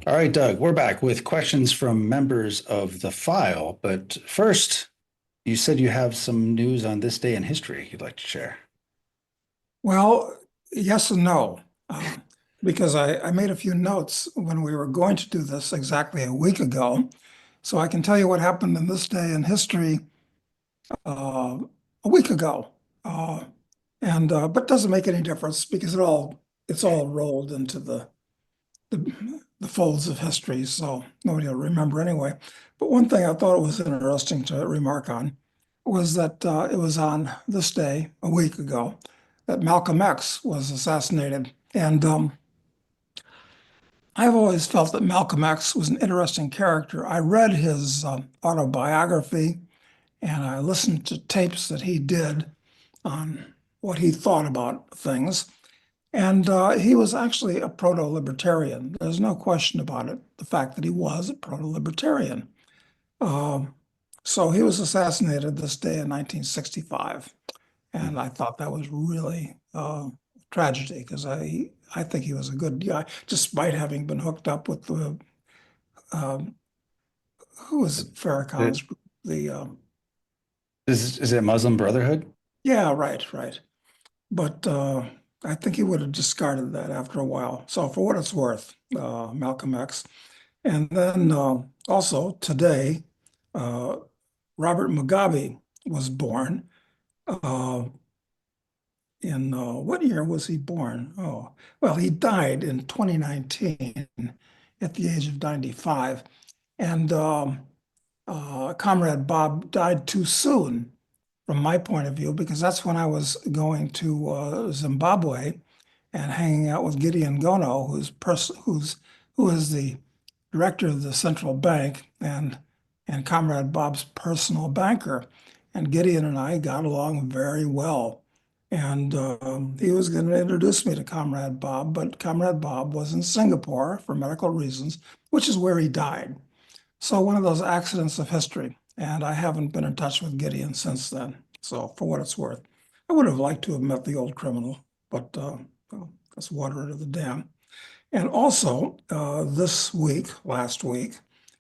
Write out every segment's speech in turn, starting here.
All right, Doug, we're back with questions from members of the file. But first, you said you have some news on this day in history you'd like to share. Well, yes and no, because I made a few notes when we were going to do this exactly a week ago. So I can tell you what happened in this day in history uh, a week ago. Uh, but it doesn't make any difference because it's all rolled into the folds of history, so nobody will remember anyway. But one thing I thought was interesting to remark on was that it was on this day a week ago that Malcolm X was assassinated. And I've always felt that Malcolm X was an interesting character. I read his autobiography and I listened to tapes that he did on what he thought about things. And he was actually a proto-libertarian. There's no question about it, the fact that he was a proto-libertarian. Um, so he was assassinated this day in 1965. And I thought that was really tragedy because I think he was a good guy, despite having been hooked up with the um, who was It- Farrakhan's group? The is it Muslim Brotherhood? Yeah, right. But I think he would have discarded that after a while. So for what it's worth, Malcolm X. And then also today, uh, Robert Mugabe was born. Uh, in what year was he born? Oh, well, he died in 2019 at the age of 95. And Comrade Bob died too soon from my point of view, because that's when I was going to Zimbabwe and hanging out with Gideon Gono, who is the director of the central bank and Comrade Bob's personal banker. And Gideon and I got along very well. And he was going to introduce me to Comrade Bob, but Comrade Bob was in Singapore for medical reasons, which is where he died. So one of those accidents of history. And I haven't been in touch with Gideon since then. So for what it's worth, I would have liked to have met the old criminal, but well, that's water under the dam. And also, last week,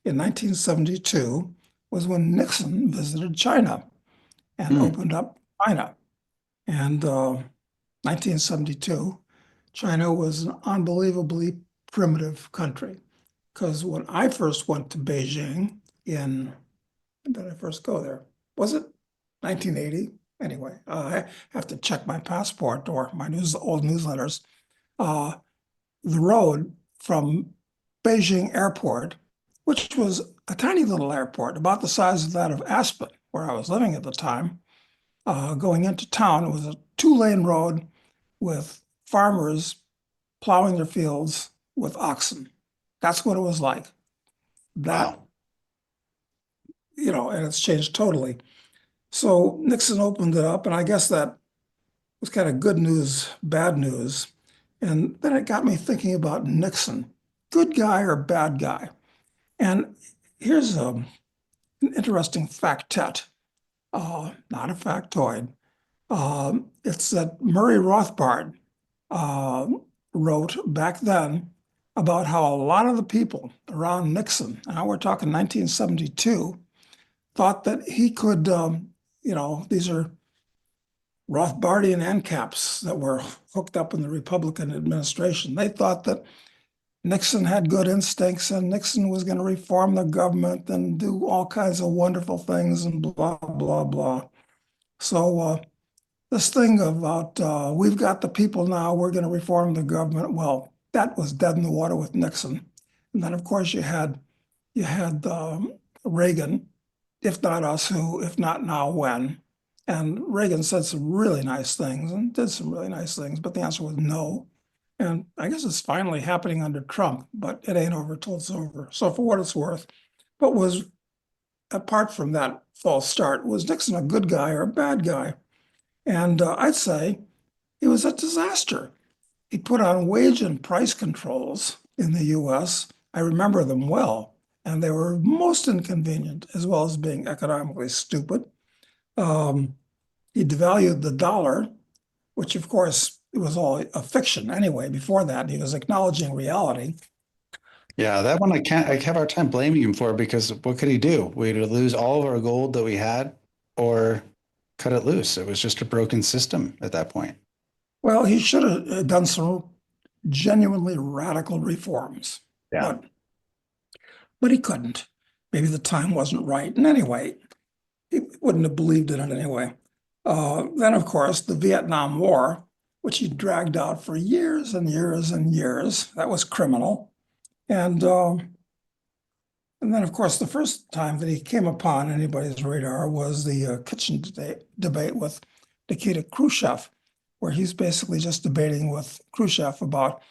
in 1972, was when Nixon visited China and Hmm. opened up China. And 1972, China was an unbelievably primitive country. Because when I first went to Beijing when did I first go there? Was it 1980? Anyway, I have to check my passport or my old newsletters. Uh, the road from Beijing Airport, which was a tiny little airport, about the size of that of Aspen, where I was living at the time, going into town. It was a two-lane road with farmers plowing their fields with oxen. That's what it was like. That, Wow. and it's changed totally. So Nixon opened it up, and I guess that was kind of good news, bad news. And then it got me thinking about Nixon, good guy or bad guy. And here's an interesting factet, not a factoid. It's that Murray Rothbard uh, wrote back then about how a lot of the people around Nixon, now we're talking 1972, thought that he could, these are Rothbardian ANCAPs that were hooked up in the Republican administration. They thought that Nixon had good instincts and Nixon was going to reform the government and do all kinds of wonderful things and blah, blah, blah. So this thing about we've got the people now, we're going to reform the government. Well, that was dead in the water with Nixon. And then, of course, you had Reagan, if not us, who, if not now, when. And Reagan said some really nice things and did some really nice things, but the answer was no. And I guess it's finally happening under Trump, but it ain't over till it's over. So for what it's worth, what was apart from that false start, was Nixon a good guy or a bad guy? And I'd say he was a disaster. He put on wage and price controls in the US. I remember them well, and they were most inconvenient as well as being economically stupid. Um, he devalued the dollar, which of course it was all a fiction anyway. Before that, he was acknowledging reality. Yeah, that one I have our time blaming him for because what could he do? We'd lose all of our gold that we had or cut it loose. It was just a broken system at that point. Well, he should have done some genuinely radical reforms, Yeah. but he couldn't. Maybe the time wasn't right. And anyway, he wouldn't have believed in it anyway. Then, of course, the Vietnam War, which he dragged out for years and years and years, that was criminal. And then, of course, the first time that he came upon anybody's radar was the kitchen debate with Nikita Khrushchev, where he's basically just debating with Khrushchev about,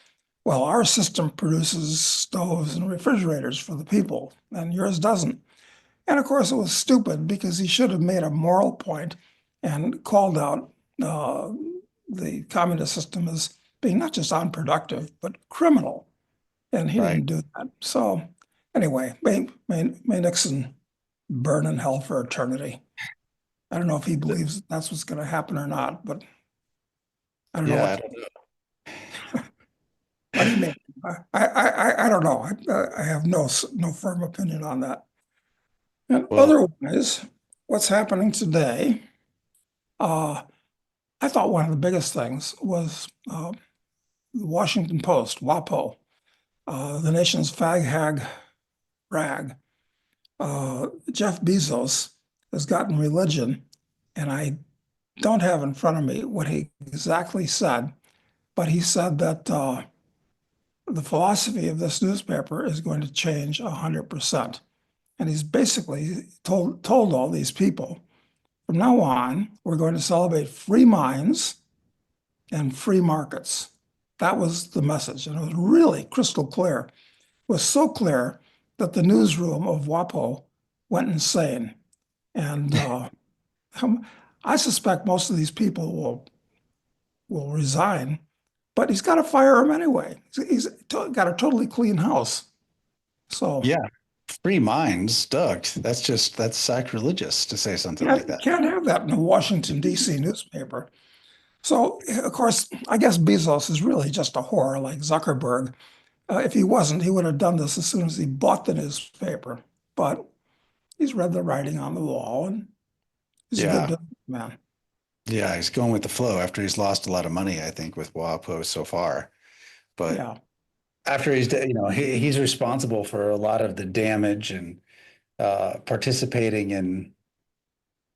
well, our system produces stoves and refrigerators for the people, and yours doesn't. And of course, it was stupid because he should have made a moral point and called out uh, the communist system as being not just unproductive, but criminal. And he Right. didn't do that. So anyway, may Nixon burn in hell for eternity. I don't know if he believes that's what's going to happen or not, but I don't know Yeah, I what. don't know. What do you mean? I don't know. I have no firm opinion on that. And Well, otherwise, what's happening today? Uh, I thought one of the biggest things was the Washington Post, WAPO, the nation's fag hag rag. Jeff Bezos has gotten religion, and I don't have in front of me what he exactly said, but he said that the philosophy of this newspaper is going to change 100%. And he's basically told all these people, from now on, we're going to celebrate free minds and free markets. That was the message. And it was really crystal clear. It was so clear that the newsroom of WAPO went insane. And I suspect most of these people will resign, but he's got to fire them anyway. He's got a totally clean house. So yeah, free minds, Doug. That's sacrilegious to say something like that. can't have that in a Washington, D.C. newspaper. So, of course, I guess Bezos is really just a whore like Zuckerberg. If he wasn't, he would have done this as soon as he bought the newspaper. But he's read the writing on the wall, and he's a good Yeah. businessman. Yeah, he's going with the flow after he's lost a lot of money, I think, with WAPO so far. But Yeah. after he's responsible for a lot of the damage and participating in,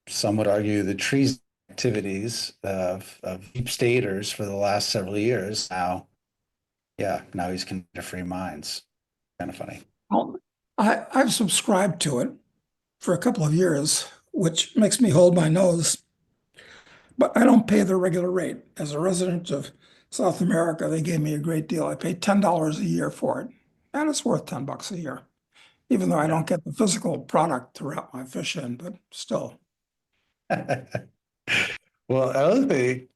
some would argue, the treason activities of deep staters for the last several years. Now he's kind of free minds. Kind of funny. Well, I've subscribed to it for a couple of years, which makes me hold my nose, but I don't pay the regular rate. As a resident of South America, they gave me a great deal. I pay $10 a year for it, and it's worth $10 a year, even though I Yeah. don't get the physical product to wrap my fish in, but still. Well, another thing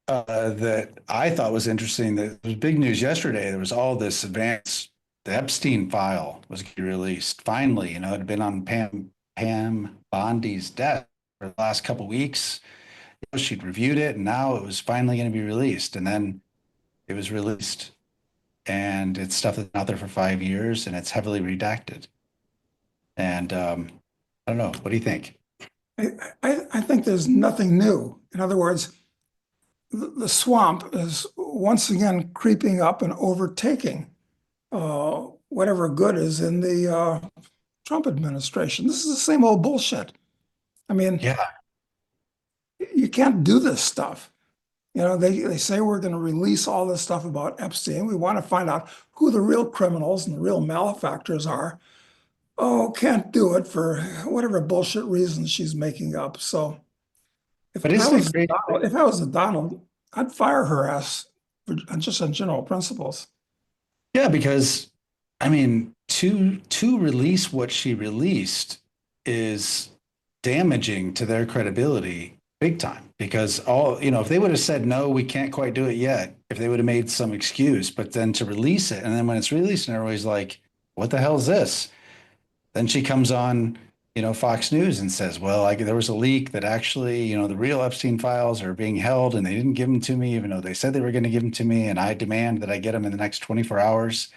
that I thought was interesting that was big news yesterday. There was all this advance. The Epstein file was getting released. Finally, it had been on Pam Bondi's desk for the last couple of weeks. She'd reviewed it, and now it was finally going to be released. And then it was released, and it's stuff that's been out there for 5 years, and it's heavily redacted. And I don't know. What do you think? I think there's nothing new. In other words, the swamp is once again creeping up and overtaking whatever good is in the Trump administration. This is the same old bullshit. I mean, Yeah, you can't do this stuff. They say we're going to release all this stuff about Epstein. We want to find out who the real criminals and the real malefactors are. Oh, can't do it for whatever bullshit reasons she's making up. So but isn't it great? If I was a Donald, I'd fire her ass for, just on general principles. Yeah, because I mean, to release what she released is damaging to their credibility big time. Because if they would have said no, we can't quite do it yet, if they would have made some excuse, but then to release it, and then when it's released, and everybody's like, "What the hell is this?" Then she comes on, Fox News and says, "Well, there was a leak that actually, the real Epstein files are being held, and they didn't give them to me, even though they said they were going to give them to me, and I demand that I get them in the next 24 hours."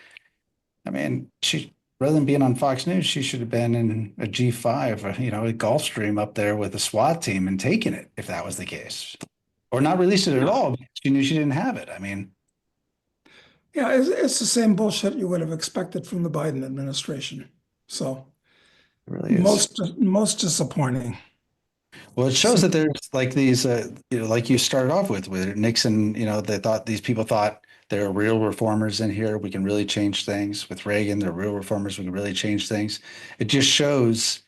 I mean, rather than being on Fox News, she should have been in a G5, or, a Gulfstream up there with a SWAT team and taken it if that was the case, or not release it at Yeah. all because she knew she didn't have it. I mean, Yeah, it's the same bullshit you would have expected from the Biden administration. So it really is. most disappointing. Well, it shows So that there's like these, like you started off with Nixon, they thought these people thought there are real reformers in here. We can really change things. With Reagan, there are real reformers. We can really change things. It just shows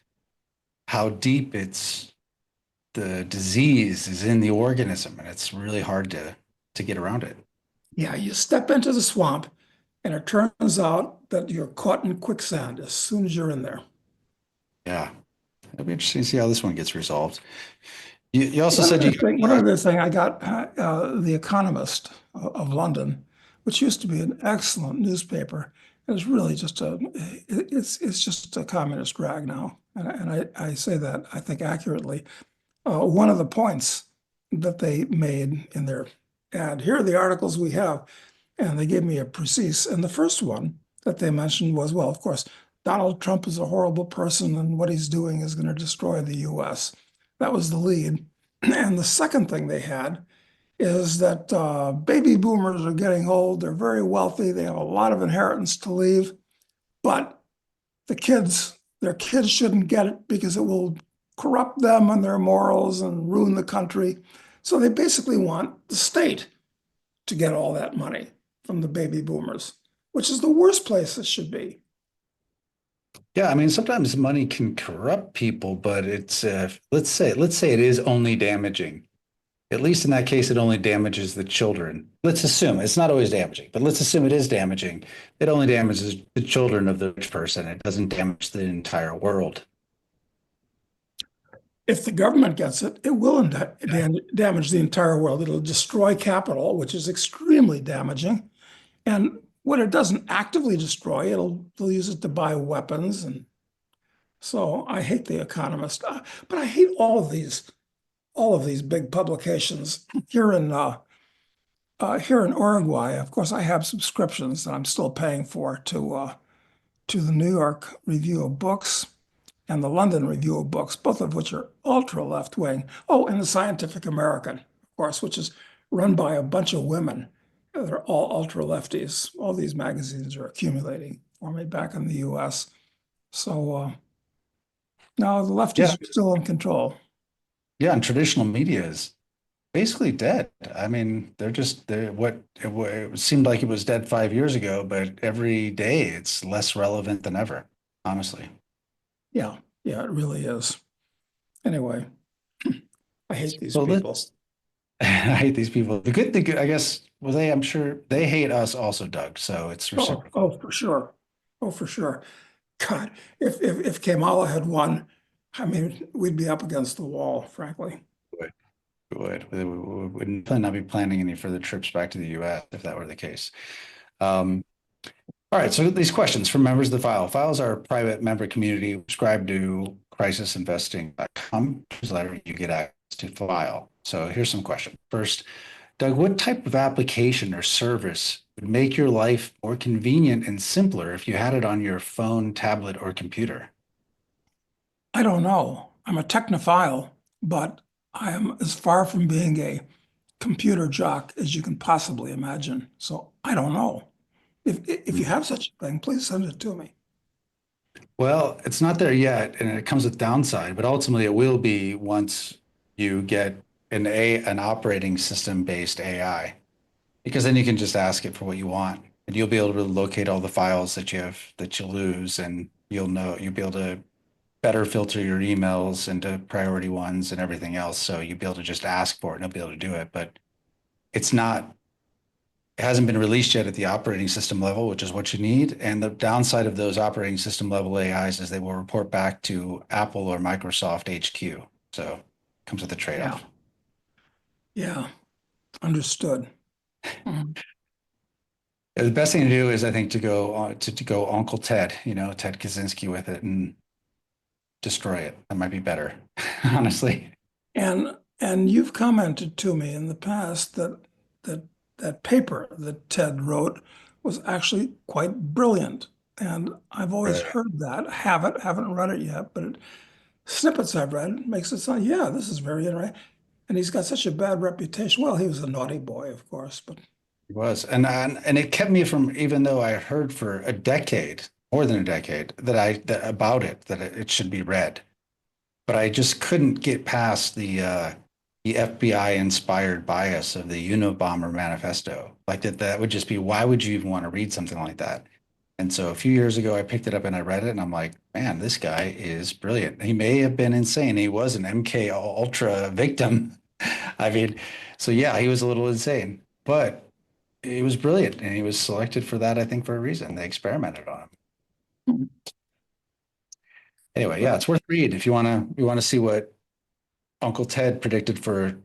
how deep the disease is in the organism, and it's really hard to get around it. yeah, you step into the swamp and it turns out that you're caught in quicksand as soon as you're in there. Yeah, it'll be interesting to see how this one gets resolved. You also said you, One other thing, I got The Economist of London, which used to be an excellent newspaper. It's really just it's just a communist rag now, and I say that I think accurately. One of the points that they made in their ad, here are the articles we have, and they gave me a precise. And the first one that they mentioned was, well, of course, Donald Trump is a horrible person, and what he's doing is going to destroy the U.S. That was the lead. And the second thing they had is that baby boomers are getting old. They're very wealthy. They have a lot of inheritance to leave, but their kids shouldn't get it because it will corrupt them and their morals and ruin the country. So they basically want the state to get all that money from the baby boomers, which is the worst place it should be. yeah, I mean, sometimes money can corrupt people, but it's let's say it is only damaging. At least in that case, it only damages the children. Let's assume it's not always damaging, but let's assume it is damaging. It only damages the children of the rich person. It doesn't damage the entire world. If the government gets it, it will damage the entire world. It'll destroy capital, which is extremely damaging. And what it doesn't actively destroy, they'll use it to buy weapons. And so I hate The Economist, but I hate all of these big publications here in Uruguay. Of course, I have subscriptions that I'm still paying for to the New York Review of Books and the London Review of Books, both of which are ultra left wing. Oh, and the Scientific American, of course, which is run by a bunch of women. They're all ultra lefties. All these magazines are accumulating for me back in the US. So now the lefties Yeah, are still in control. yeah, and traditional media is basically dead. I mean, they're what it seemed like it was dead 5 years ago, but every day it's less relevant than ever, honestly. Yeah, yeah, it really is. Anyway, I hate these So people. let's I hate these people. The good, I guess, well, I'm sure they hate us also, Doug. So it's reciprocal. Oh, for sure. Oh, for sure. God, if Kamala had won, I mean, we'd be up against the wall, frankly. We would. We would probably not be planning any further trips back to the US if that were the case. Um, all right. So these questions from members of the file. Files are a private member community. Subscribe to crisisinvesting.com. Newsletter, you get access to file. So here's some questions. First, Doug, what type of application or service would make your life more convenient and simpler if you had it on your phone, tablet, or computer? I don't know. I'm a technophile, but I am as far from being a computer jock as you can possibly imagine. So I don't know. If you have such a thing, please send it to me. Well, it's not there yet, and it comes with downside, but ultimately it will be once you get an operating system based AI, because then you can just ask it for what you want, and you'll be able to locate all the files that you lose, and you'll be able to better filter your emails into priority ones and everything else. So you'll be able to just ask for it and it'll be able to do it. But it's not, it hasn't been released yet at the operating system level, which is what you need. And the downside of those operating system level AIs is they will report back to Apple or Microsoft HQ. So it comes with a Yeah, trade-off. yeah, understood. Mhm. The best thing to do is, I think, to go Uncle Ted, Ted Kaczynski with it and destroy it. That might be better, honestly. And you've commented to me in the past that that paper that Ted wrote was actually quite brilliant. And I've always Right. heard that. Haven't read it yet, but snippets I've read makes it sound, yeah, this is very interesting. And he's got such a bad reputation. Well, he was a naughty boy, of course, but It was. And it kept me from, even though I heard for a decade, more than a decade, that about it, that it should be read. But I just couldn't get past the FBI inspired bias of the Unabomber manifesto. Like that would just be, why would you even want to read something like that? And so a few years ago, I picked it up and I read it, and I'm like, man, this guy is brilliant. He may have been insane. He was an MK Ultra victim. I mean, so yeah, he was a little insane, but he was brilliant, and he was selected for that, I think, for a reason. They experimented on him. Anyway, yeah, but it's worth read if you want to see what Uncle Ted predicted for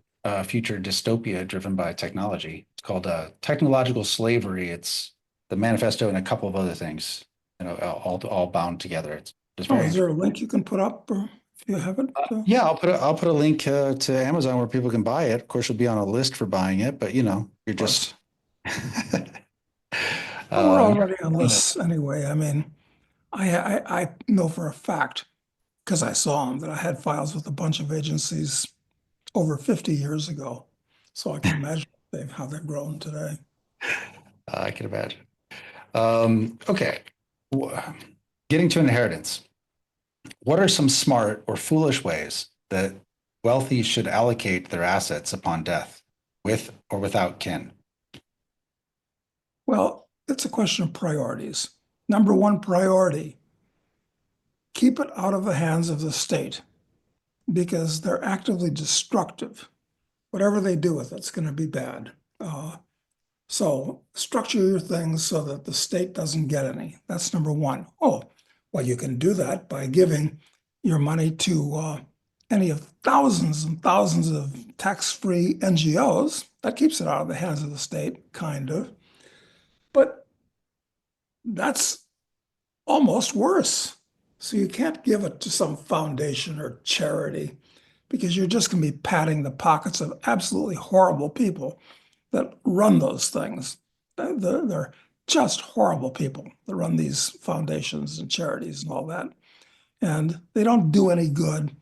future dystopia driven by technology. It's called Technological Slavery. It's the manifesto and a couple of other things, all bound together. It's just oh, very is there a interesting. link you can put up or if you haven't? Yeah, I'll put a link to Amazon where people can buy it. Of course, you'll be on a list for buying it, but you're Of course. just Well, we're yeah. already on this anyway. I mean, I know for a fact because I saw them that I had files with a bunch of agencies over 50 years ago. So I can imagine how they've grown today. I can imagine. Okay, Wh- getting to inheritance. What are some smart or foolish ways that wealthy should allocate their assets upon death, with or without kin? Well, it's a question of priorities. Number one priority, keep it out of the hands of the state because they're actively destructive. Whatever they do with it's going to be bad. So structure your things so that the state doesn't get any. That's number one. Oh, well, you can do that by giving your money to any of thousands and thousands of tax-free NGOs. That keeps it out of the hands of the state, kind of. But that's almost worse. So you can't give it to some foundation or charity because you're just going to be patting the pockets of absolutely horrible people that run those things. They're just horrible people that run these foundations and charities and all that. And they don't do any good.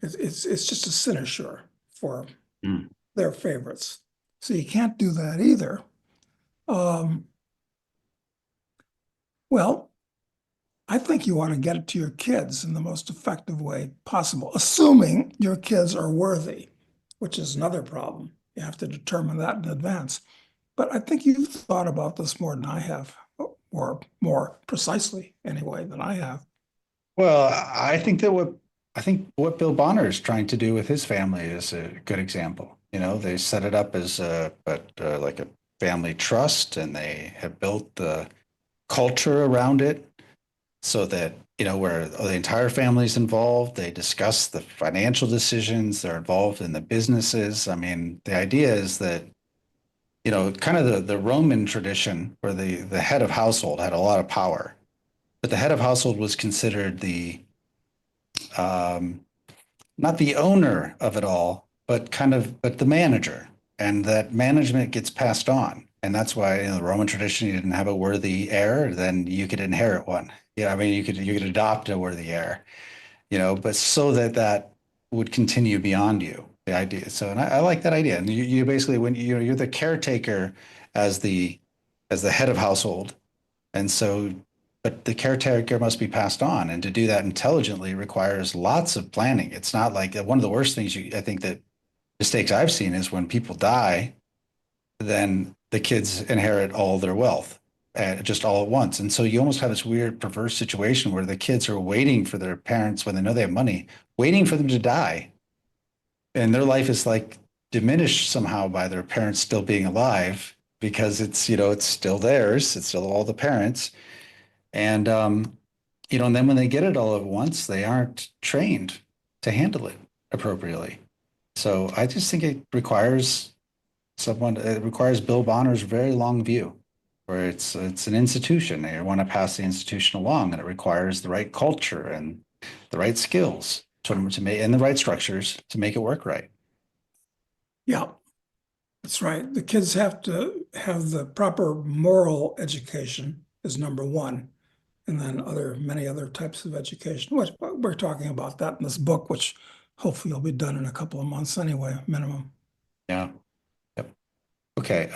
It's just a cynosure for Mm. their favorites. So you can't do that either. Um, well, I think you want to get it to your kids in the most effective way possible, assuming your kids are worthy, which is another problem. You have to determine that in advance. But I think you've thought about this more than I have, or more precisely anyway than I have. Well, I think what Bill Bonner is trying to do with his family is a good example. They set it up as like a family trust, and they have built the culture around it so that where the entire family is involved. They discuss the financial decisions. They're involved in the businesses. I mean, the idea is that kind of the Roman tradition where the head of household had a lot of power, but the head of household was considered the um, not the owner of it all, but the manager, and that management gets passed on. And that's why in the Roman tradition you didn't have a worthy heir, then you could inherit one. Yeah, I mean you could adopt a worthy heir, but so that would continue beyond you, the idea. So, and I like that idea. And you basically, when you're the caretaker as the head of household, and so, but the caretaker must be passed on, and to do that intelligently requires lots of planning. It's not like one of the worst things I think that mistakes I've seen is when people die, then the kids inherit all their wealth just all at once. And so you almost have this weird perverse situation where the kids are waiting for their parents when they know they have money, waiting for them to die. And their life is like diminished somehow by their parents still being alive because it's still theirs. It's still all the parents. And then when they get it all at once, they aren't trained to handle it appropriately. So I just think it requires Bill Bonner's very long view, where it's an institution. They want to pass the institution along, and it requires the right culture and the right skills to make and the right structures to make it work right. Yeah, that's right. The kids have to have the proper moral education is number one. and then many other types of education. Which we're talking about that in this book, which hopefully will be done in a couple of months anyway, minimum. Yeah. Yep. Okay.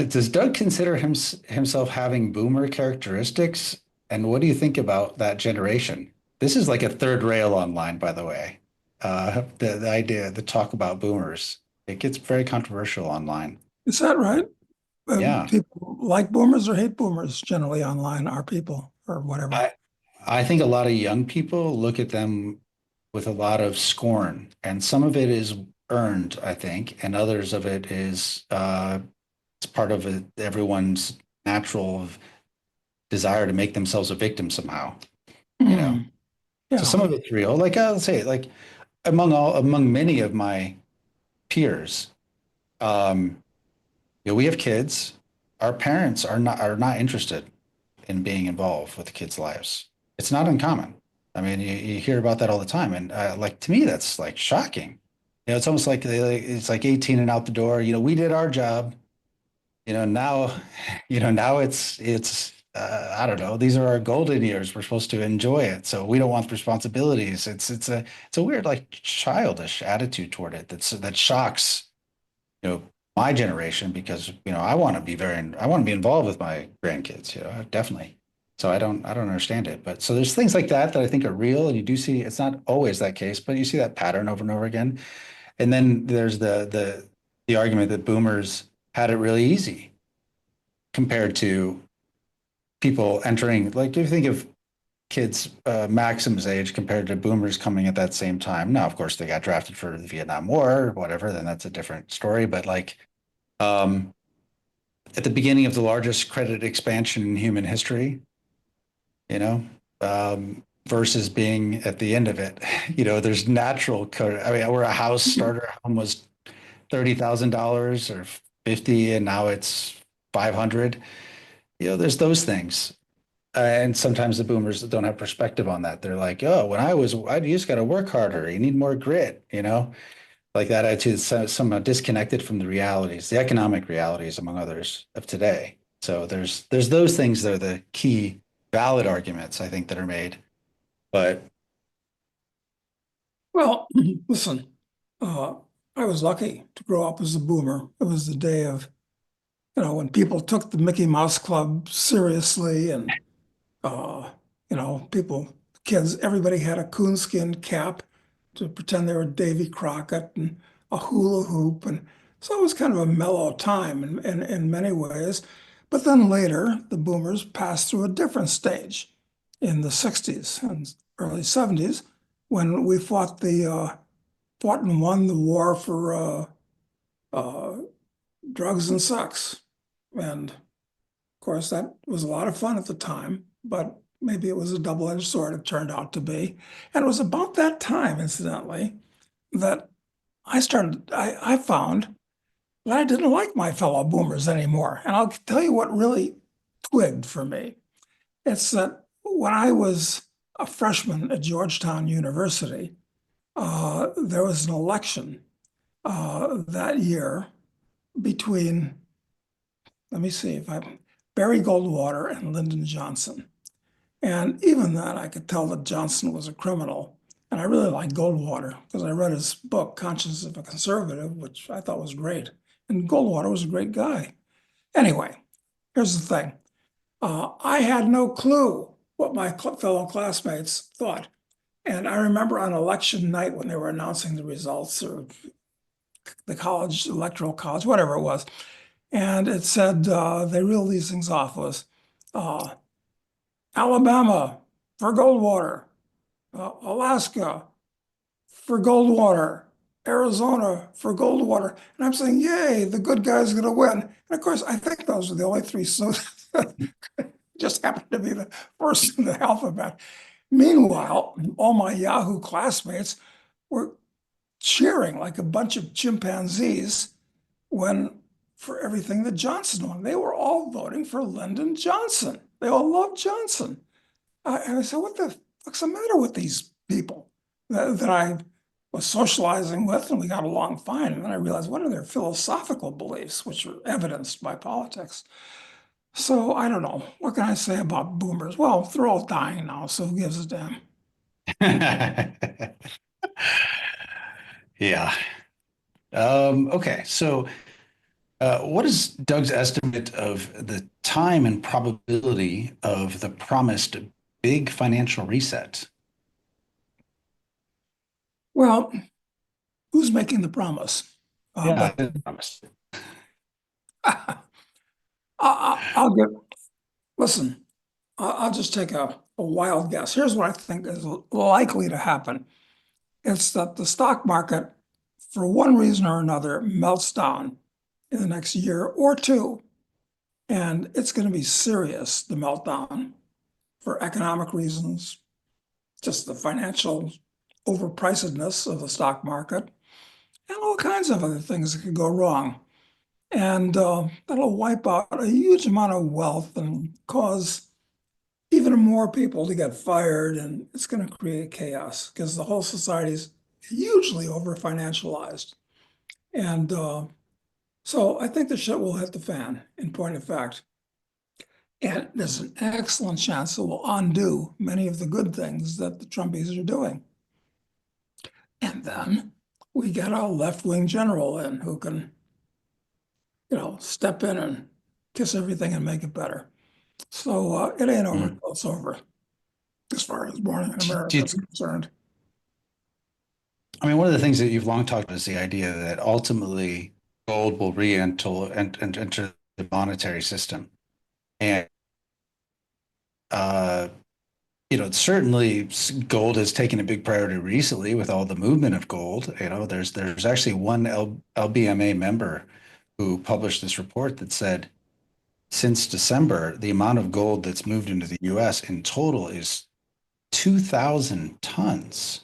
Does Doug consider himself having boomer characteristics? And what do you think about that generation? This is like a third rail online, by the way. The idea, the talk about boomers, it gets very controversial online. Is that right? Yeah. People like boomers or hate boomers generally online are people or whatever. I I think a lot of young people look at them with a lot of scorn, and some of it is earned, I think, and others of it is it's part of everyone's natural desire to make themselves a victim somehow, you know. Hmm. So Yeah. some of it's real. Like I'll say, like among many of my peers, um, we have kids. Our parents are not interested in being involved with the kids' lives. It's not uncommon. I mean, you hear about that all the time, and like to me, that's like shocking. It's almost like it's like 18 and out the door. We did our job. Now, now it's I don't know. These are our golden years. We're supposed to enjoy it, so we don't want responsibilities. It's a weird like childish attitude toward it that shocks you know my generation because I want to be involved with my grandkids, definitely. So I don't understand it. But so there's things like that I think are real, and you do see it's not always that case, but you see that pattern over and over again. And then there's the argument that boomers had it really easy compared to people entering, like if you think of kids Maxim's age compared to boomers coming at that same time. Now, of course, they got drafted for the Vietnam War or whatever, then that's a different story. But like um, at the beginning of the largest credit expansion in human history, you know, versus being at the end of it, there's natural code. I mean, where a house starter home was $30,000 or 50, and now it's 500. There's those things. And sometimes the boomers don't have perspective on that. They're like, oh, I just got to work harder. You need more grit, like that attitude, somewhat disconnected from the realities, the economic realities, among others, of today. So there's those things that are the key valid arguments, I think, that are made. But Well, listen, uh, I was lucky to grow up as a boomer. It was the day of, when people took the Mickey Mouse Club seriously and Uh, kids, everybody had a coonskin cap to pretend they were Davy Crockett and a hula hoop. And so it was kind of a mellow time in many ways. But then later, the boomers passed through a different stage in the 60s and early 70s when we fought and won the war for uh, drugs and sex. And of course, that was a lot of fun at the time, but maybe it was a double-edged sword, it turned out to be. And it was about that time, incidentally, that I found that I didn't like my fellow boomers anymore. And I'll tell you what really twigged for me. It's that when I was a freshman at Georgetown University, there was an election that year between, let me see if I, Barry Goldwater and Lyndon Johnson. And even then, I could tell that Johnson was a criminal. And I really liked Goldwater because I read his book, Conscience of a Conservative, which I thought was great. And Goldwater was a great guy. Anyway, here's the thing. I had no clue what my fellow classmates thought. And I remember on election night when they were announcing the results or the college, electoral college, whatever it was, and it said they reeled these things off was uh, Alabama for Goldwater, Alaska for Goldwater, Arizona for Goldwater. And I'm saying, yay, the good guy's going to win. And of course, I think those are the only three. So just happened to be the first in the alphabet. Meanwhile, all my Yahoo classmates were cheering like a bunch of chimpanzees when for everything that Johnson won. They were all voting for Lyndon Johnson. They all loved Johnson. And I said, what the fuck's the matter with these people that I was socializing with, and we got along fine. And then I realized, what are their philosophical beliefs, which are evidenced by politics? So I don't know. What can I say about boomers? Well, they're all dying now, so who gives a damn? Yeah. Okay. So, what is Doug's estimate of the time and probability of the promised big financial reset? Well, who's making the promise? Yeah, But I promise. I'll give, listen, I'll just take a wild guess. Here's what I think is likely to happen. It's that the stock market, for one reason or another, melts down in the next year or two. And it's going to be serious, the meltdown, for economic reasons, just the financial overpricedness of the stock market, and all kinds of other things that could go wrong. And that'll wipe out a huge amount of wealth and cause even more people to get fired. And it's going to create chaos because the whole society is hugely over financialized. And so I think the shit will hit the fan, in point of fact. And there's an excellent chance it will undo many of the good things that the Trumpies are doing. And then we get a left-wing general in who can, step in and kiss everything and make it better. So it ain't over Mm. till it's over, as far as born in Do America you, is concerned. I mean, one of the things that you've long talked about is the idea that ultimately gold will re-enter and enter the monetary system. And uh, certainly gold has taken a big priority recently with all the movement of gold. There's actually one LBMA member who published this report that said since December, the amount of gold that's moved into the US in total is 2,000 tons.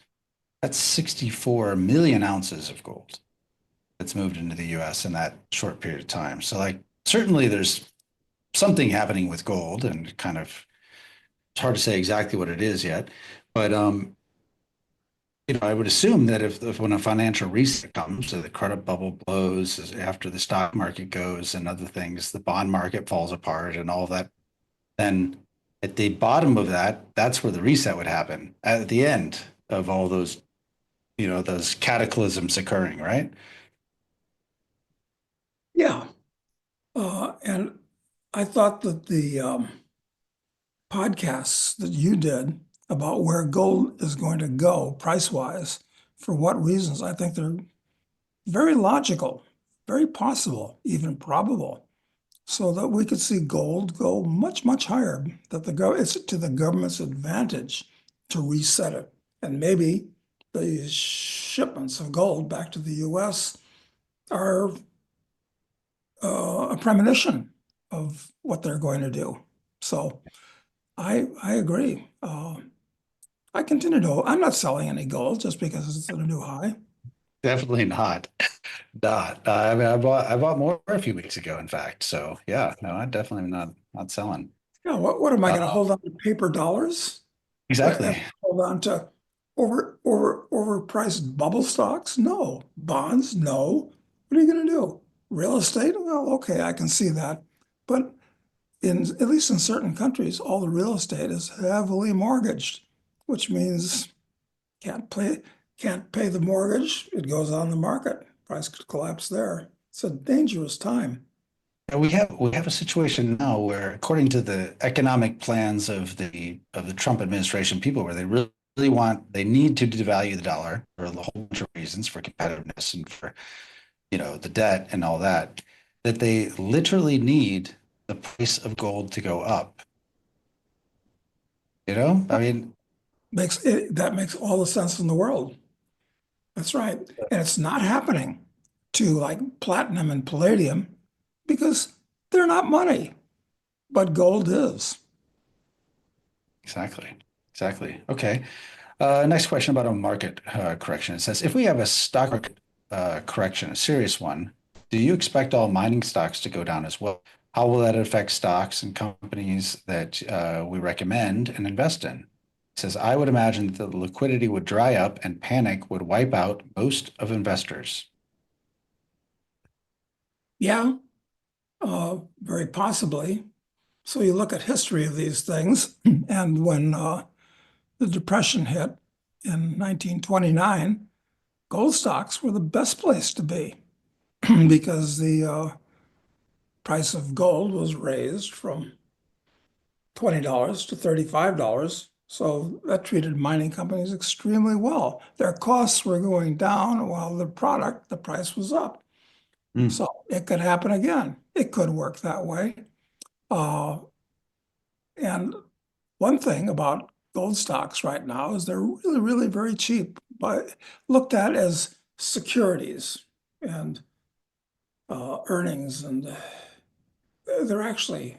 That's 64 million ounces of gold that's moved into the US in that short period of time. So, like, certainly there's something happening with gold, and kind of it's hard to say exactly what it is yet. But I would assume that if when a financial reset comes, so the credit bubble blows after the stock market goes and other things, the bond market falls apart and all of that, then at the bottom of that, that's where the reset would happen at the end of all those, those cataclysms occurring, right? Yeah. And I thought that the podcasts that you did about where gold is going to go price wise, for what reasons, I think they're very logical, very possible, even probable, so that we could see gold go much, much higher, that it's to the government's advantage to reset it. And maybe the shipments of gold back to the US are a premonition of what they're going to do. So I agree. I continue to. I'm not selling any gold just because it's at a new high. Definitely not. Not. I mean, I bought more a few weeks ago, in fact. So yeah, no, I definitely not selling. Yeah, what am I going to Uh, hold on to paper dollars? exactly. Hold on to overpriced bubble stocks? No. Bonds? No. What are you going to do? Real estate? Well, okay, I can see that. But at least in certain countries, all the real estate is heavily mortgaged, which means can't pay can't pay the mortgage, it goes on the market. Price could collapse there. It's a dangerous time. And we have a situation now where, according to the economic plans of the Trump administration, people where they need to devalue the dollar for a whole bunch of reasons, for competitiveness and for the debt and all that, that they literally need the price of gold to go up. I mean, That makes all the sense in the world. That's right. And it's not happening to like platinum and palladium because they're not money, but gold is. exactly, exactly. Okay. Next question about a market correction. It says, if we have a stock market correction, a serious one, do you expect all mining stocks to go down as well? How will that affect stocks and companies that we recommend and invest in? It says, I would imagine that the liquidity would dry up and panic would wipe out most of investors. Yeah, very possibly. So you look at history of these things, and when the Depression hit in 1929, gold stocks were the best place to be because the price of gold was raised from $20 to $35. So that treated mining companies extremely well. Their costs were going down while the price was up. Mm. So it could happen again. It could work that way. Uh, and one thing about gold stocks right now is they're really, really very cheap, but looked at as securities and earnings, and they're actually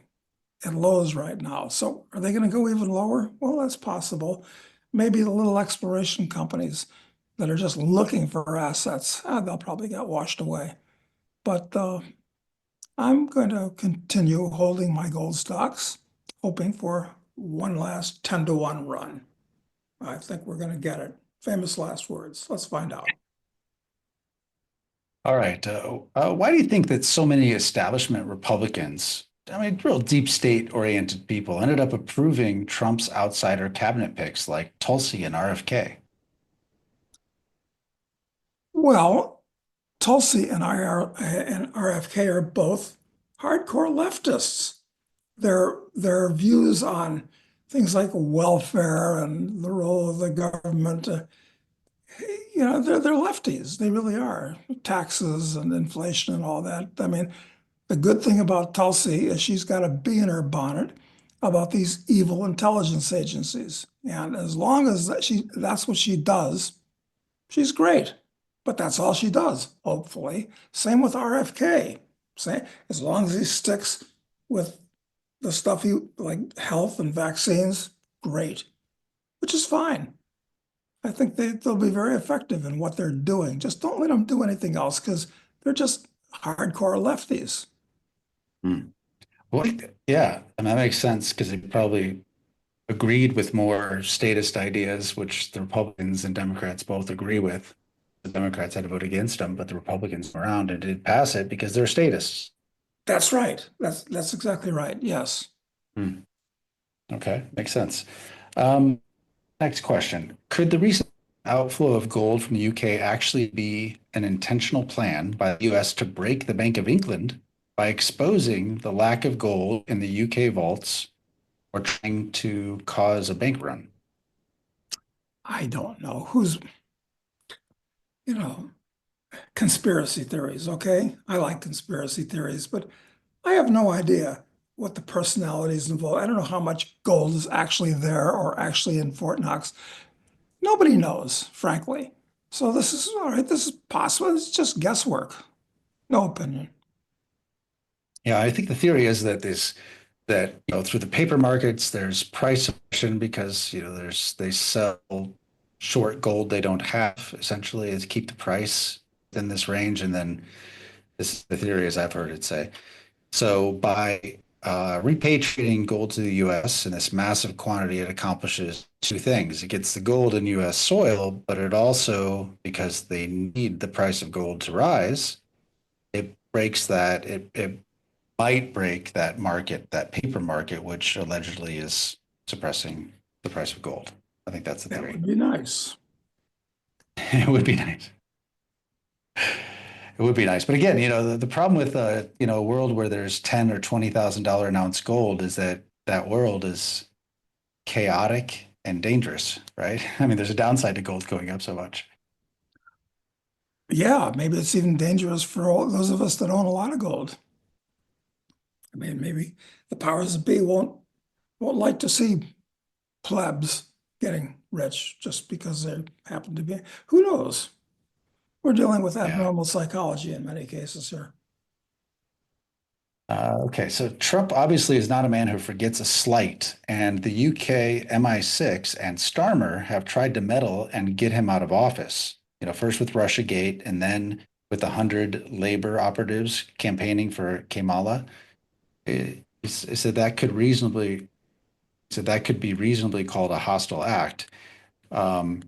at lows right now. So are they going to go even lower? Well, that's possible. Maybe the little exploration companies that are just looking for assets, they'll probably get washed away. But I'm going to continue holding my gold stocks, hoping for one last 10-to-1 run. I think we're going to get it. Famous last words. Let's find out. All right. Why do you think that so many establishment Republicans, I mean, real deep state oriented people, ended up approving Trump's outsider cabinet picks like Tulsi and RFK? Well, Tulsi and RFK are both hardcore leftists. Their views on things like welfare and the role of the government, they're lefties. They really are. Taxes and inflation and all that. I mean, the good thing about Tulsi is she's got a bee in her bonnet about these evil intelligence agencies. And as long as that's what she does, she's great. But that's all she does, hopefully. Same with RFK. As long as he sticks with the stuff he like health and vaccines, great, which is fine. I think they'll be very effective in what they're doing. Just don't let them do anything else because they're just hardcore lefties. Hmm. Well, yeah, and that makes sense because they probably agreed with more statist ideas, which the Republicans and Democrats both agree with. The Democrats had to vote against them, but the Republicans were around and did pass it because they're statists. That's right. That's exactly right. Yes. Hmm. Okay, makes sense. Um, Next question. Could the recent outflow of gold from the UK actually be an intentional plan by the US to break the Bank of England by exposing the lack of gold in the UK vaults or trying to cause a bank run? I don't know you know, conspiracy theories. Okay. I like conspiracy theories, but I have no idea what the personalities involved. I don't know how much gold is actually there or actually in Fort Knox. Nobody knows, frankly. So this is all right. This is possible. It's just guesswork. No opinion. Yeah, I think the theory is that through the paper markets there's price action because they sell short gold they don't have essentially is keep the price within this range, and then this is the theory as I've heard it say. So by repatriating gold to the US in this massive quantity, it accomplishes two things. It gets the gold in US soil, but it also, because they need the price of gold to rise, it might break that market, that paper market, which allegedly is suppressing the price of gold. I think that's the That theory. would be nice. It would be nice. It would be nice. But again, the problem with a world where there's 10 or $20,000 an ounce gold is that that world is chaotic and dangerous, right? I mean, there's a downside to gold going up so much. Yeah, maybe it's even dangerous for all those of us that own a lot of gold. I mean, maybe the powers that be won't like to see plebs getting rich just because they happen to be. Who knows? We're dealing with Yeah. abnormal psychology in many cases here. Okay, so Trump obviously is not a man who forgets a slight, and the UK MI6 and Starmer have tried to meddle and get him out of office. First with Russiagate, and then with 100 labor operatives campaigning for Kamala. He said that could be reasonably called a hostile act. Um,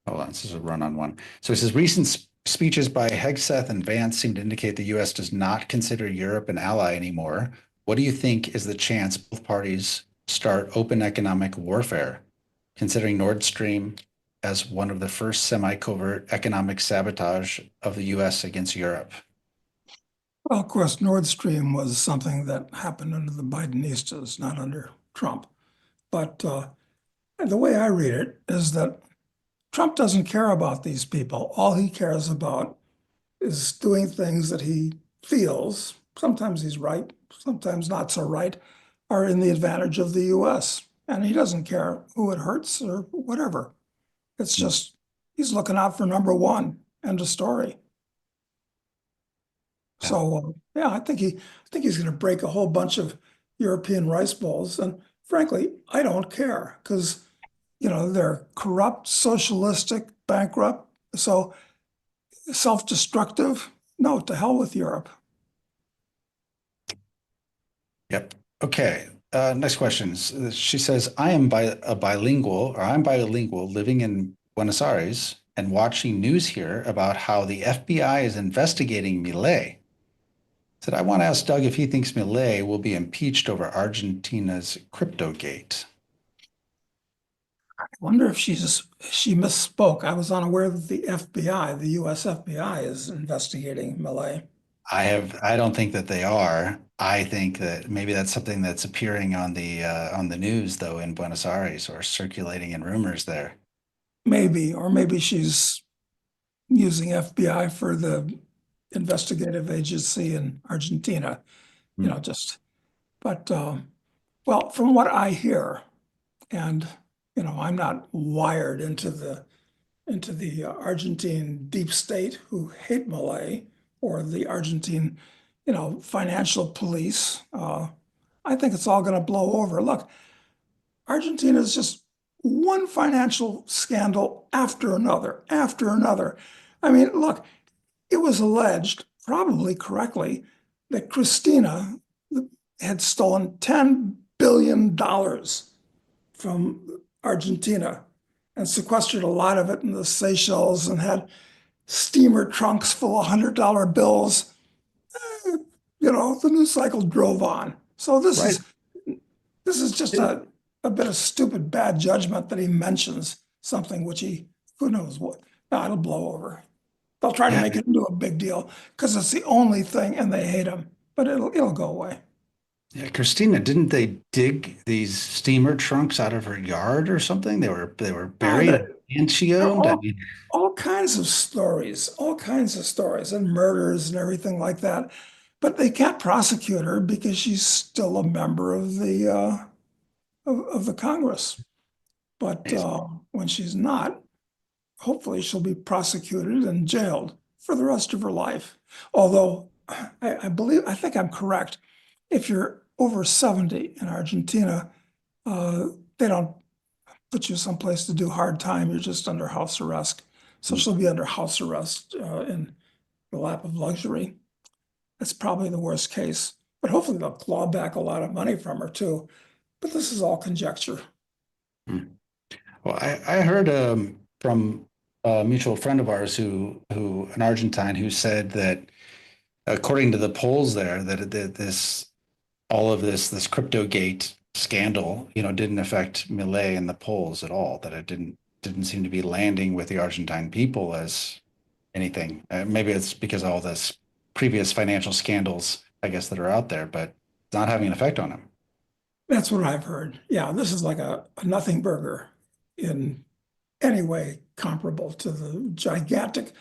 Hold on, this is a run-on one. So it says recent speeches by Hegseth and Vance seem to indicate the U.S. does not consider Europe an ally anymore, What do you think is the chance both parties start open economic warfare, considering Nord Stream as one of the first semi-covert economic sabotage of the US against Europe? Well, of course, Nord Stream was something that happened under the Bidenistas, not under Trump. But the way I read it is that Trump doesn't care about these people. All he cares about is doing things that he feels, sometimes he's right, sometimes not so right, are in the advantage of the US. And he doesn't care who it hurts or whatever. It's just he's looking out for number one. End of story. Yeah. So yeah, I think he's going to break a whole bunch of European rice bowls. And frankly, I don't care because they're corrupt, socialistic, bankrupt, so self-destructive. No, to hell with Europe. Yep. Okay. Next question. She says, I'm bilingual, or I'm bilingual living in Buenos Aires and watching news here about how the FBI is investigating Milei. Said, I want to ask Doug if he thinks Milei will be impeached over Argentina's crypto gate. I wonder if she misspoke. I was unaware that the FBI, the US FBI, is investigating Milei. I don't think that they are. I think that maybe that's something that's appearing on the news though in Buenos Aires or circulating in rumors there. Maybe, or maybe she's using FBI for the investigative agency in Argentina, Hmm. just, but, well, from what I hear, and, I'm not wired into the Argentine deep state who hate Malay or the Argentine, financial police. I think it's all going to blow over. Look, Argentina is just one financial scandal after another, after another. I mean, look, it was alleged, probably correctly, that Christina had stolen $10 billion from Argentina and sequestered a lot of it in the Seychelles and had steamer trunks full of $100 bills. The news cycle drove on. So this Right. is this is just a bit of stupid bad judgment that he mentions something which who knows what. No, it'll blow over. They'll try to Yeah. make it into a big deal because it's the only thing and they hate him, but it'll go away. Yeah, Christina, didn't they dig these steamer trunks out of her yard or something? They were Uh, buried there, and she there are owned. I all mean, all kinds of stories, and murders and everything like that. But they can't prosecute her because she's still a member of the Congress. But when she's not, hopefully she'll be prosecuted and jailed for the rest of her life. Although I think I'm correct. If you're over 70 in Argentina, uh, they don't put you someplace to do hard time. You're just under house arrest. So she'll be under house arrest in the lap of luxury. That's probably the worst case. But hopefully they'll claw back a lot of money from her too. But this is all conjecture. well, I heard from a mutual friend of ours who an Argentine who said that according to the polls there that this all of this crypto gate scandal, didn't affect Milei in the polls at all. That it didn't seem to be landing with the Argentine people as anything. Maybe it's because of all this previous financial scandals, I guess, that are out there, but it's not having an effect on him. That's what I've heard. Yeah, this is like a nothing burger in any way comparable to the gigantic,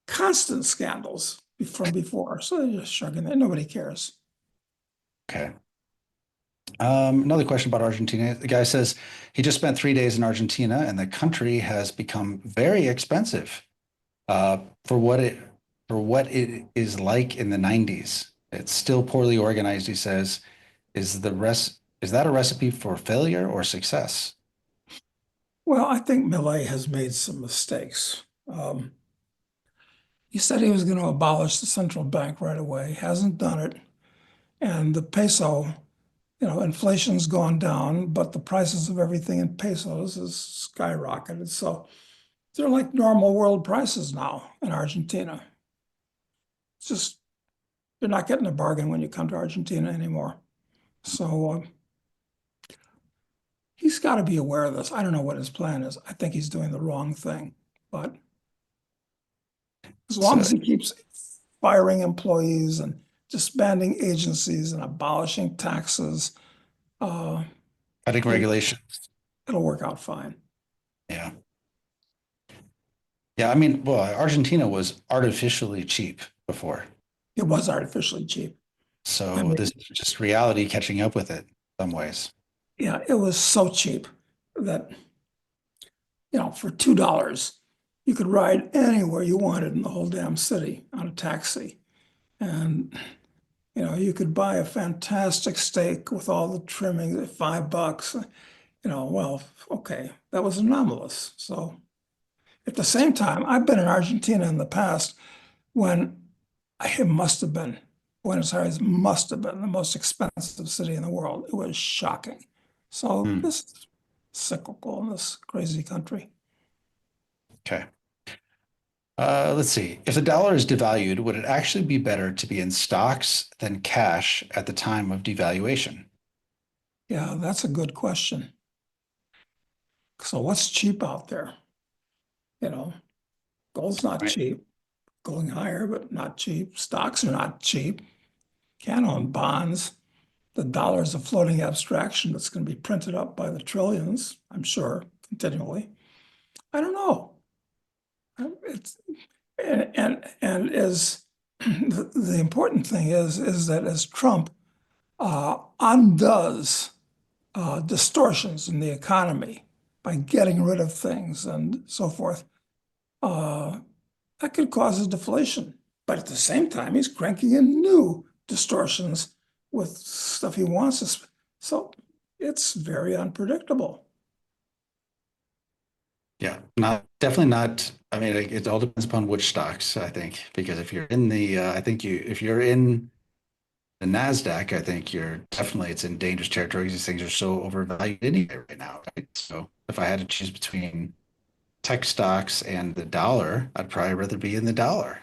constant scandals from before. So they're just shrugging that. Nobody cares. Okay. Another question about Argentina. The guy says he just spent 3 days in Argentina and the country has become very expensive uh, for what it for what it is like in the 90s. It's still poorly organized, he says. Is that a recipe for failure or success? Well, I think Millet has made some mistakes. He said he was going to abolish the central bank right away. Hasn't done it. And the peso, inflation's gone down, but the prices of everything in pesos has skyrocketed. So they're like normal world prices now in Argentina. It's just You're not getting a bargain when you come to Argentina anymore. So he's got to be aware of this. I don't know what his plan is. I think he's doing the wrong thing. But as long So as he keeps firing employees and disbanding agencies and abolishing taxes, uh, cutting it, regulation. it'll work out fine. Yeah. Yeah. I mean, well, Argentina was artificially cheap before. It was artificially cheap. I So mean, this is just reality catching up with it in some ways. yeah, it was so cheap that, for $2, you could ride anywhere you wanted in the whole damn city on a taxi. And, you could buy a fantastic steak with all the trimmings at $5. Well, okay, that was anomalous. So at the same time, I've been in Argentina in the past when it must have been, Buenos Aires must have been the most expensive city in the world. It was shocking. So Hmm. this is cyclical in this crazy country. Okay. Let's see. If the dollar is devalued, would it actually be better to be in stocks than cash at the time of devaluation? Yeah, that's a good question. So what's cheap out there? You know, gold's not Right. cheap, going higher, but not cheap. Stocks are not cheap. Can't own bonds. The dollar is a floating abstraction that's going to be printed up by the trillions, I'm sure, continually. I don't know. It's and as the important thing is that as Trump undoes distortions in the economy by getting rid of things and so forth, uh, that could cause a deflation. But at the same time, he's cranking in new distortions with stuff he wants us. So it's very unpredictable. Yeah, not definitely not. I mean, it all depends upon which stocks, I think, because if you're in I think if you're in the Nasdaq, I think it's in dangerous territory because these things are so overvalued anyway right now, right? So if I had to choose between tech stocks and the dollar, I'd probably rather be in the dollar,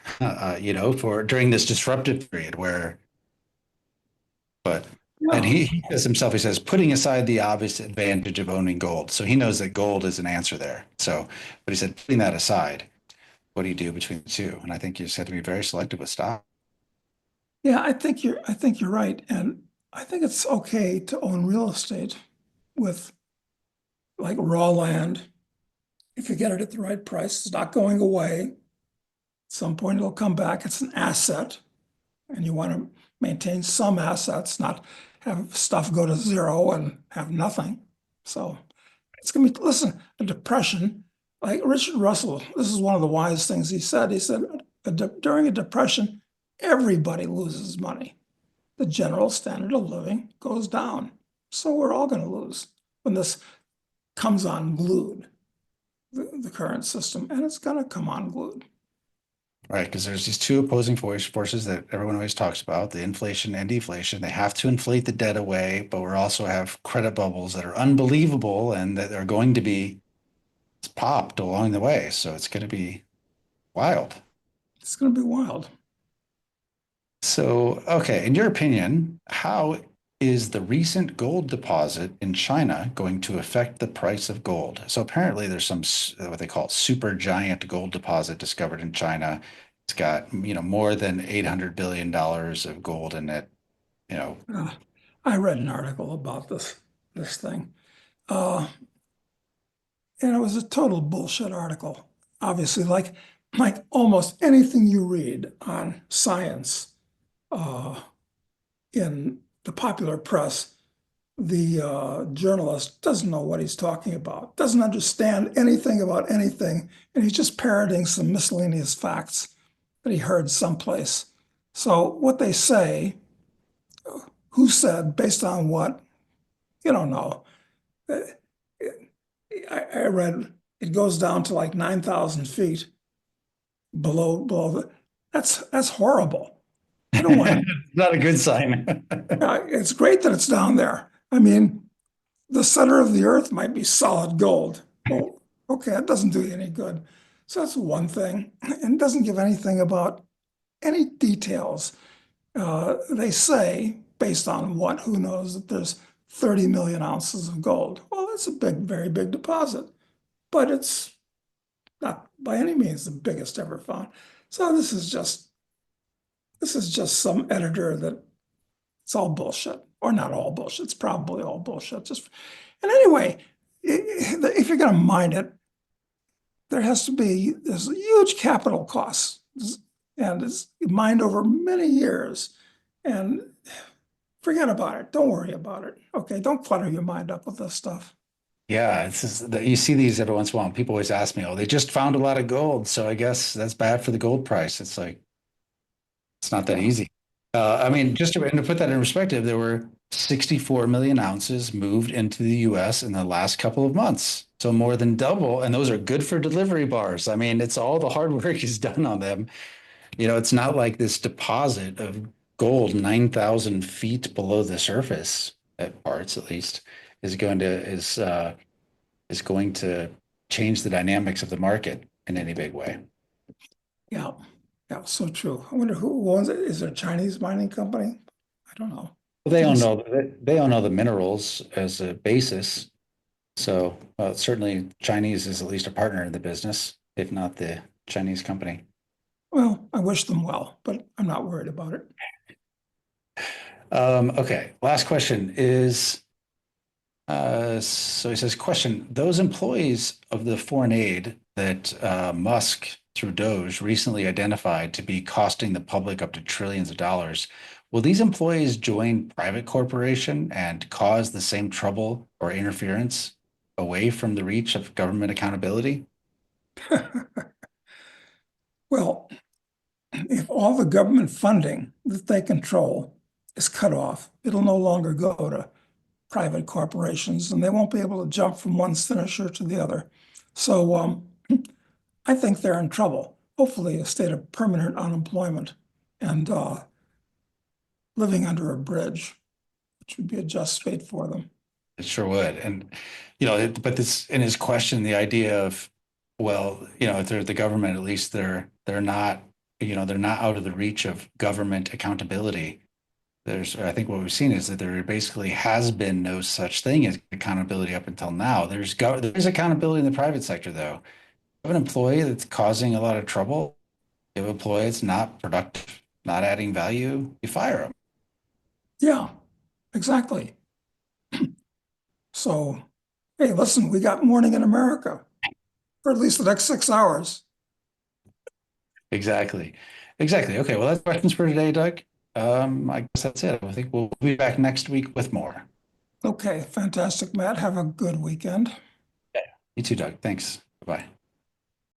for during this disruptive period but and Yeah. he says himself, he says, putting aside the obvious advantage of owning gold. So he knows that gold is an answer there. So, but he said, putting that aside, what do you do between the two? And I think you just have to be very selective with stock. Yeah, I think you're right. And I think it's okay to own real estate with like raw land. If you get it at the right price, it's not going away. At some point it'll come back. It's an asset. And you want to maintain some assets, not have stuff go to zero and have nothing. So it's going to be, listen, a depression, like Richard Russell, this is one of the wise things he said. He said, during a depression, everybody loses money. The general standard of living goes down. So we're all going to lose when this comes unglued, the current system, and it's going to come unglued. Right, because there's these two opposing forces that everyone always talks about, the inflation and deflation. They have to inflate the debt away, but we also have credit bubbles that are unbelievable and that are going to be popped along the way. So it's going to be wild. It's going to be wild. So, okay, in your opinion, how is the recent gold deposit in China going to affect the price of gold? So apparently there's some what they call super giant gold deposit discovered in China. It's got, more than $800 billion of gold in it, you know. Uh, I read an article about this thing. Uh, and it was a total bullshit article. Obviously, like almost anything you read on science uh, in the popular press, the journalist doesn't know what he's talking about, doesn't understand anything about anything, and he's just parroting some miscellaneous facts that he heard someplace. So what they say, who said, based on what, you don't know. I read it goes down to like 9,000 feet below that's horrible. I don't want to. Not a good sign. It's great that it's down there. I mean, the center of the earth might be solid gold. Well, okay, that doesn't do you any good. So that's one thing, and it doesn't give anything about any details. They say, based on what, who knows, that there's 30 million ounces of gold. Well, that's a big, very big deposit, but it's not by any means the biggest ever found. So this is just some editor that it's all bullshit, or not all bullshit. It's probably all bullshit. And anyway, if you're going to mine it, there's huge capital costs, and it's mined over many years. And forget about it. Don't worry about it. Okay, don't clutter your mind up with this stuff. Yeah, it's just that you see these every once in a while. And people always ask me, "Oh, they just found a lot of gold, so I guess that's bad for the gold price." It's like it's not that Yeah, easy. I mean, just to put that in perspective, there were 64 million ounces moved into the U.S. in the last couple of months, so more than double. And those are good for delivery bars. I mean, it's all the hard work is done on them. It's not like this deposit of gold 9,000 feet below the surface, at parts at least, is going to change the dynamics of the market in any big way. yeah, yeah. So true. I wonder who owns it. Is it a Chinese mining company? I don't know. They Didn't own s- all they own all the minerals as a basis. So certainly Chinese is at least a partner in the business, if not the Chinese company. Well, I wish them well, but I'm not worried about it. Okay, last question is so he says, question, those employees of the foreign aid that Musk through Doge recently identified to be costing the public up to trillions of dollars, will these employees join private corporation and cause the same trouble or interference away from the reach of government accountability? Well, if all the government funding that they control is cut off, it'll no longer go to private corporations, and they won't be able to jump from one finisher to the other. So I think they're in trouble. Hopefully, a state of permanent unemployment and living under a bridge, which would be a just fate for them. It sure would. And, but this in his question, the idea of, well, if they're the government, at least they're not, they're not out of the reach of government accountability. I think what we've seen is that there basically has been no such thing as accountability up until now. There's accountability in the private sector, though. You have an employee that's causing a lot of trouble. You have an employee that's not productive, not adding value, you fire them. Yeah, exactly. So, hey, listen, we got morning in America for at least the next 6 hours. Exactly. Exactly. Okay. Well, that's questions for today, Doug. I guess that's it. I think we'll be back next week with more. Okay, fantastic, Matt. Have a good weekend. You too, Doug. Thanks. Bye.